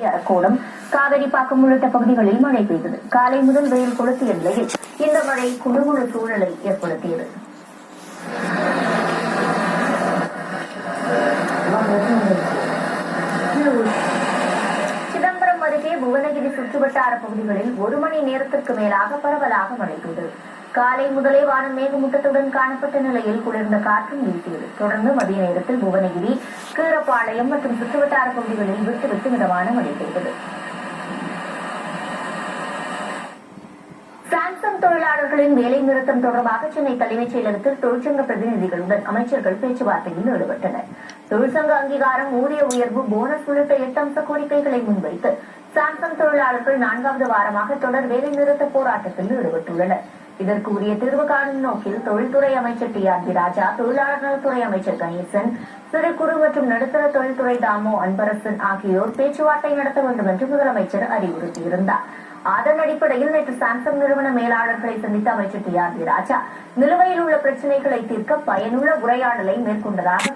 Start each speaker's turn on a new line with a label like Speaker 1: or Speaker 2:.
Speaker 1: அரக்கோணம், காவிரிப்பாக்கம் உள்ளிட்ட பகுதிகளில் மழை பெய்தது. காலை முதல் வெயில் கொளுத்திய நிலையில் இந்த மழை குளுகுளு சூழலை ஏற்படுத்தியது. சிதம்பரம் அருகே புவனகிரி சுற்றுவட்டார பகுதிகளில் 1 மணி நேரத்திற்கு மேலாக பரவலாக மழை பெய்தது. காலை முதலே வானம் மேகமூட்டத்துடன் காணப்பட்ட நிலையில் குளிர்ந்த காற்றும் வீசியது. தொடர்ந்து மதிய நேரத்தில் புவனகிரி, கீரப்பாளையம் மற்றும் சுற்றுவட்டார பகுதிகளில் விட்டு மிதமான மழை பெய்தது. சாம்சங் தொழிலாளர்களின் வேலை நிறுத்தம் தொடர்பாக சென்னை தலைமைச் செயலகத்தில் தொழிற்சங்க பிரதிநிதிகளுடன் அமைச்சர்கள் பேச்சுவார்த்தையில் ஈடுபட்டனர். தொழிற்சங்க அங்கீகாரம், ஊதிய உயர்வு, போனஸ் உள்ளிட்ட 8 அம்ச கோரிக்கைகளை முன்வைத்து சாம்சங் தொழிலாளர்கள் 4வது வாரமாக தொடர் வேலை நிறுத்த போராட்டத்தில் ஈடுபட்டுள்ளனர். இதற்கு உரிய தீர்வு காணும் நோக்கில் தொழில்துறை அமைச்சர் டி.ஆர்.பி. ராஜா, தொழிலாளர் நலத்துறை அமைச்சர் கணேசன், சிறு குறு மற்றும் நடுத்தர தொழில்துறை தாமோ அன்பரசன் ஆகியோர் பேச்சுவார்த்தை நடத்த வேண்டும் என்று முதலமைச்சர் அறிவுறுத்தியிருந்தார். அதன் அடிப்படையில் நேற்று சாம்சங் நிறுவன மேலாளர்களை சந்தித்த அமைச்சர் டி.ஆர்.பி. ராஜா நிலுவையில் உள்ள பிரச்சினைகளை தீர்க்க பயனுள்ள உரையாடலை மேற்கொண்டதாக